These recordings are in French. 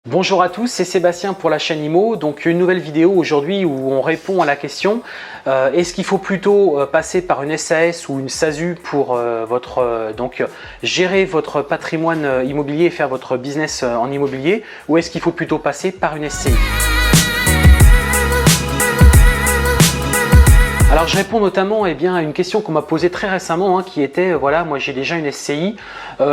Bonjour à tous, c'est Sébastien pour la chaîne IMO. Donc une nouvelle vidéo aujourd'hui où on répond à la question est-ce qu'il faut plutôt passer par une SAS ou une SASU pour gérer votre patrimoine immobilier et faire votre business en immobilier, ou est-ce qu'il faut plutôt passer par une SCI? Alors je réponds notamment à une question qu'on m'a posée très récemment qui était voilà, moi j'ai déjà une SCI,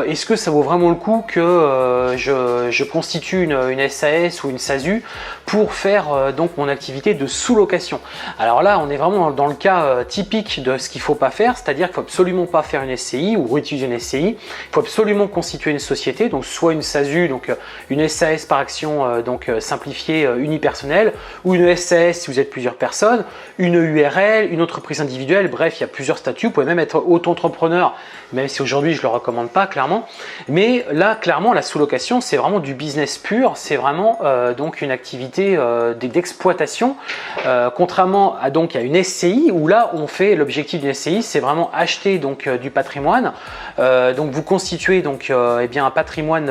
est-ce que ça vaut vraiment le coup que je constitue une SAS ou une SASU pour faire donc mon activité de sous-location? Alors là on est vraiment dans le cas typique de ce qu'il ne faut pas faire, c'est-à-dire qu'il ne faut absolument pas faire une SCI ou réutiliser une SCI, il faut absolument constituer une société, donc soit une SASU, donc une SAS par action simplifiée unipersonnelle, ou une SAS si vous êtes plusieurs personnes, une URL, une entreprise individuelle, bref, il y a plusieurs statuts. Vous pouvez même être auto-entrepreneur, même si aujourd'hui je ne le recommande pas clairement. Mais là, clairement, la sous-location, c'est vraiment du business pur, c'est vraiment donc une activité d'exploitation, contrairement à une SCI où là, on fait l'objectif d'une SCI, c'est vraiment acheter donc du patrimoine. Donc vous constituez donc un patrimoine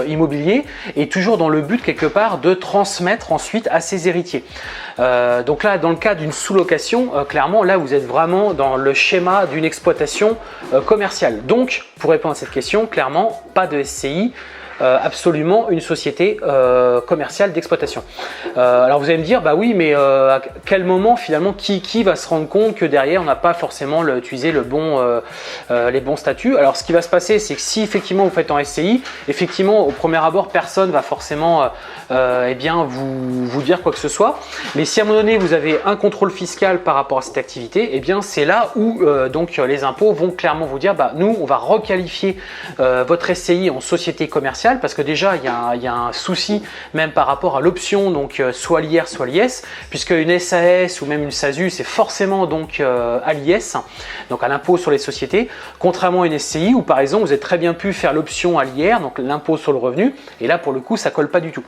immobilier, et toujours dans le but quelque part de transmettre ensuite à ses héritiers. Donc là, dans le cas d'une sous-location, clairement là vous êtes vraiment dans le schéma d'une exploitation commerciale. Donc pour répondre à cette question, clairement pas de SCI, absolument une société commerciale d'exploitation. Alors vous allez me dire, bah oui, mais à quel moment finalement qui va se rendre compte que derrière on n'a pas forcément utilisé les bons statuts? Alors ce qui va se passer, c'est que si effectivement vous faites en SCI, effectivement au premier abord personne va forcément vous dire quoi que ce soit. Mais si à un moment donné vous avez un contrôle fiscal par rapport à cette activité, c'est là où les impôts vont clairement vous dire, bah nous on va requalifier votre SCI en société commerciale, parce que déjà il y a un souci même par rapport à l'option soit l'IR soit l'IS, puisque une SAS ou même une SASU c'est forcément à l'IS, donc à l'impôt sur les sociétés, contrairement à une SCI où par exemple vous avez très bien pu faire l'option à l'IR, donc l'impôt sur le revenu, et là pour le coup ça colle pas du tout.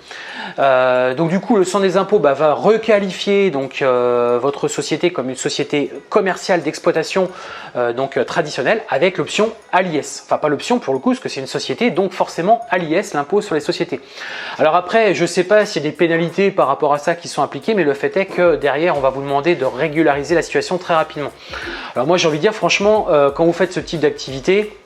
Donc du coup le centre des impôts va requalifier votre société comme une société commerciale d'exploitation traditionnelle avec l'option à l'IS, enfin pas l'option pour le coup parce que c'est une société, donc forcément à l'IS, l'impôt sur les sociétés. Alors après, je ne sais pas s'il y a des pénalités par rapport à ça qui sont appliquées, mais le fait est que derrière, on va vous demander de régulariser la situation très rapidement. Alors moi, j'ai envie de dire, franchement, quand vous faites ce type d'activité,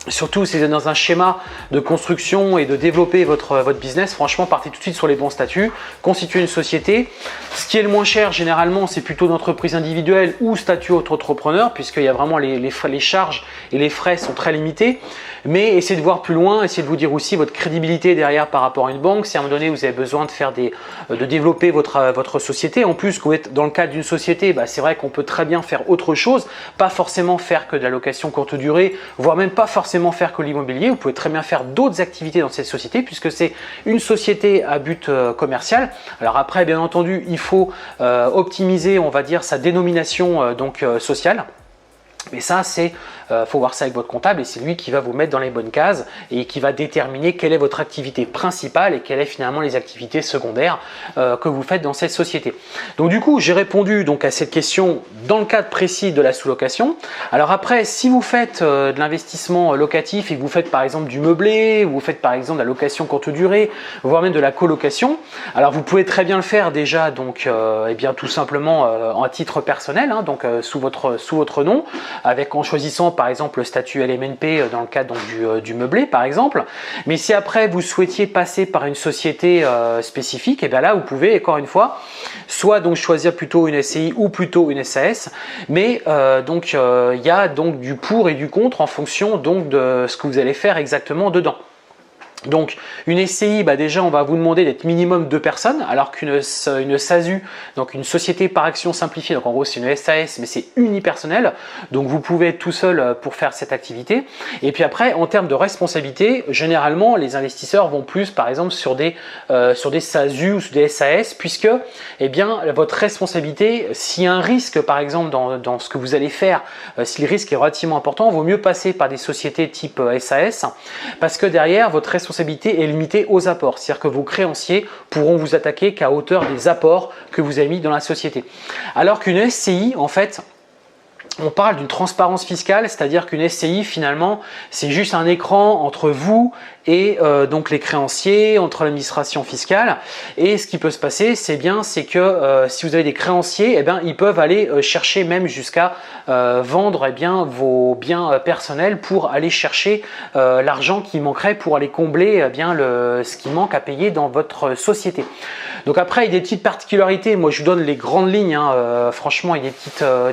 surtout si vous êtes dans un schéma de construction et de développer votre business, franchement, partez tout de suite sur les bons statuts, constituez une société. Ce qui est le moins cher, généralement, c'est plutôt une entreprise individuelle ou statut auto-entrepreneur, puisqu'il y a vraiment les charges et les frais sont très limités. Mais essayez de voir plus loin, essayez de vous dire aussi votre crédibilité derrière par rapport à une banque. Si à un moment donné, vous avez besoin de développer votre société, en plus, quand vous êtes dans le cadre d'une société, c'est vrai qu'on peut très bien faire autre chose, pas forcément faire que de la location courte durée, voire même pas forcément faire que l'immobilier. Vous pouvez très bien faire d'autres activités dans cette société puisque c'est une société à but commercial. Alors après, bien entendu, il faut optimiser, on va dire, sa dénomination sociale. Mais ça, faut voir ça avec votre comptable, et c'est lui qui va vous mettre dans les bonnes cases et qui va déterminer quelle est votre activité principale et quelles sont finalement les activités secondaires que vous faites dans cette société. Donc du coup, j'ai répondu à cette question dans le cadre précis de la sous-location. Alors après, si vous faites de l'investissement locatif et que vous faites par exemple du meublé, ou vous faites par exemple de la location courte durée, voire même de la colocation, alors vous pouvez très bien le faire déjà tout simplement en titre personnel, sous votre nom, en choisissant par exemple le statut LMNP dans le cadre du meublé par exemple. Mais si après vous souhaitiez passer par une société spécifique, là vous pouvez encore une fois soit choisir plutôt une SCI ou plutôt une SAS, mais il y a du pour et du contre en fonction de ce que vous allez faire exactement dedans. Donc une SCI, déjà on va vous demander d'être minimum 2 personnes, alors qu'une SASU, donc une société par action simplifiée, donc en gros c'est une SAS mais c'est unipersonnel, donc vous pouvez être tout seul pour faire cette activité. Et puis après, en termes de responsabilité, généralement les investisseurs vont plus par exemple sur des SASU ou sur des SAS, puisque votre responsabilité, s'il y a un risque par exemple dans ce que vous allez faire, si le risque est relativement important, il vaut mieux passer par des sociétés type SAS, parce que derrière votre responsabilité est limitée aux apports, c'est-à-dire que vos créanciers pourront vous attaquer qu'à hauteur des apports que vous avez mis dans la société. Alors qu'une SCI, en fait, on parle d'une transparence fiscale, c'est-à-dire qu'une SCI finalement c'est juste un écran entre vous et donc les créanciers, entre l'administration fiscale. Et ce qui peut se passer, c'est que si vous avez des créanciers, ils peuvent aller chercher même jusqu'à vendre vos biens personnels pour aller chercher l'argent qui manquerait pour aller combler ce qui manque à payer dans votre société. Donc après, il y a des petites particularités. Moi, je vous donne les grandes lignes. Franchement, il y a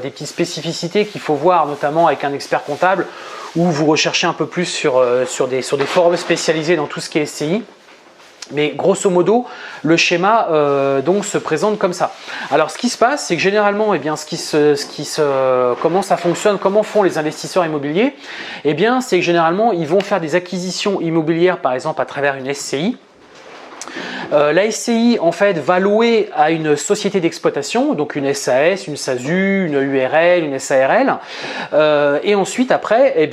des petites spécificités qu'il faut voir, notamment avec un expert comptable, ou vous recherchez un peu plus sur des forums spécialisés dans tout ce qui est SCI. Mais grosso modo, le schéma donc se présente comme ça. Alors, ce qui se passe, c'est que généralement, comment ça fonctionne, comment font les investisseurs immobiliers, c'est que généralement, ils vont faire des acquisitions immobilières, par exemple, à travers une SCI. La SCI en fait va louer à une société d'exploitation, donc une SAS, une SASU, une URL, une SARL, et ensuite après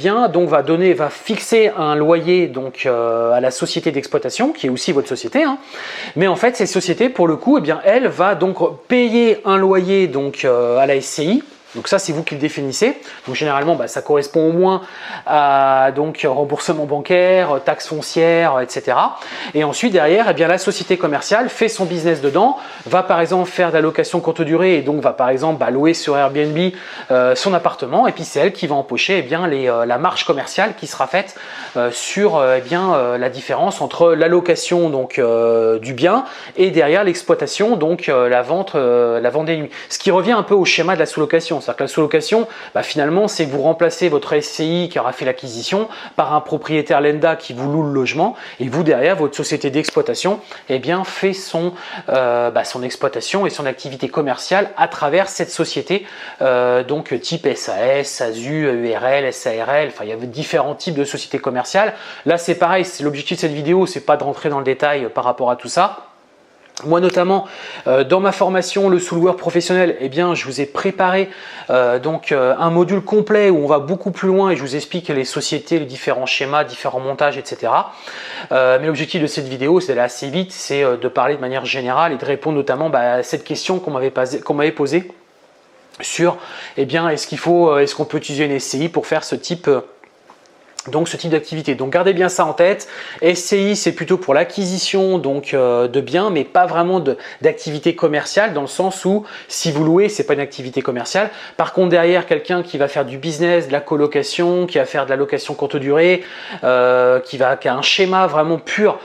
va fixer un loyer donc à la société d'exploitation qui est aussi votre société, mais en fait ces sociétés pour le coup elle va donc payer un loyer donc à la SCI. Donc ça, c'est vous qui le définissez. Donc généralement, ça correspond au moins à remboursement bancaire, taxes foncières, etc. Et ensuite, derrière, la société commerciale fait son business dedans, va par exemple faire de la location courte durée et donc va par exemple louer sur Airbnb son appartement. Et puis c'est elle qui va empocher la marge commerciale qui sera faite sur la différence entre la location du bien et derrière l'exploitation, donc la vente des nuits. Ce qui revient un peu au schéma de la sous-location. C'est-à-dire que la sous-location, finalement, c'est vous remplacez votre SCI qui aura fait l'acquisition par un propriétaire lambda qui vous loue le logement et vous, derrière, votre société d'exploitation fait son exploitation et son activité commerciale à travers cette société, type SAS, SASU, URL, SARL, il y a différents types de sociétés commerciales. Là, c'est pareil, l'objectif de cette vidéo, c'est pas de rentrer dans le détail par rapport à tout ça. Moi notamment, dans ma formation, le sous-loueur professionnel, je vous ai préparé un module complet où on va beaucoup plus loin et je vous explique les sociétés, les différents schémas, différents montages, etc. Mais l'objectif de cette vidéo, c'est d'aller assez vite, c'est de parler de manière générale et de répondre notamment à cette question qu'on m'avait posée sur est-ce qu'on peut utiliser une SCI pour faire ce type d'activité. Donc gardez bien ça en tête. SCI, c'est plutôt pour l'acquisition de biens, mais pas vraiment d'activité commerciale, dans le sens où si vous louez, c'est pas une activité commerciale. Par contre, derrière, quelqu'un qui va faire du business, de la colocation, qui va faire de la location courte durée, qui a un schéma vraiment pur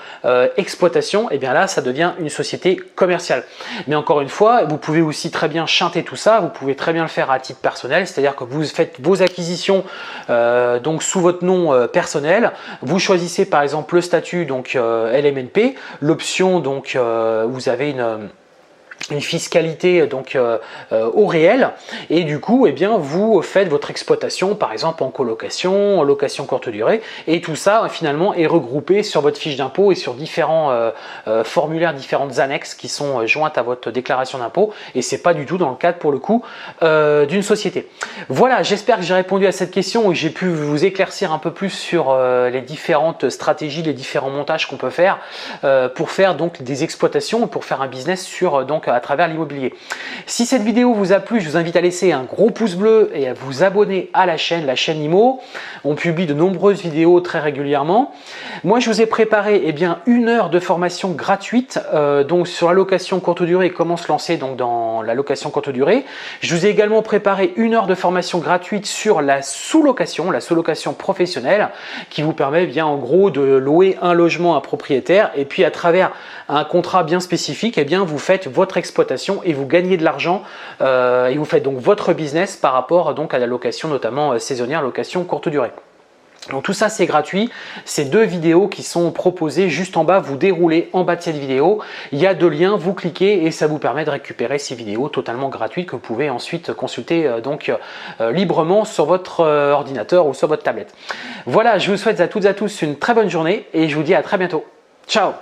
exploitation, là, ça devient une société commerciale. Mais encore une fois, vous pouvez aussi très bien chanter tout ça. Vous pouvez très bien le faire à titre personnel, c'est-à-dire que vous faites vos acquisitions sous votre nom personnel. Vous choisissez par exemple le statut LMNP, l'option vous avez une fiscalité au réel et du coup vous faites votre exploitation par exemple en colocation, en location courte durée et tout ça finalement est regroupé sur votre fiche d'impôt et sur différents formulaires, différentes annexes qui sont jointes à votre déclaration d'impôt et c'est pas du tout dans le cadre pour le coup d'une société. Voilà, j'espère que j'ai répondu à cette question et j'ai pu vous éclaircir un peu plus sur les différentes stratégies, les différents montages qu'on peut faire pour faire des exploitations, pour faire un business sur à travers l'immobilier. Si cette vidéo vous a plu, je vous invite à laisser un gros pouce bleu et à vous abonner à la chaîne IMO. On publie de nombreuses vidéos très régulièrement. Moi, je vous ai préparé 1 heure de formation gratuite sur la location courte durée et comment se lancer dans la location courte durée. Je vous ai également préparé 1 heure de formation gratuite sur la sous-location professionnelle qui vous permet en gros de louer un logement à un propriétaire et puis à travers un contrat bien spécifique, vous faites votre exploitation et vous gagnez de l'argent et vous faites donc votre business par rapport à la location notamment saisonnière, location courte durée. Donc tout ça c'est gratuit, c'est 2 vidéos qui sont proposées juste en bas, vous déroulez en bas de cette vidéo, il y a 2 liens, vous cliquez et ça vous permet de récupérer ces vidéos totalement gratuites que vous pouvez ensuite consulter librement sur votre ordinateur ou sur votre tablette. Voilà, je vous souhaite à toutes et à tous une très bonne journée et je vous dis à très bientôt. Ciao!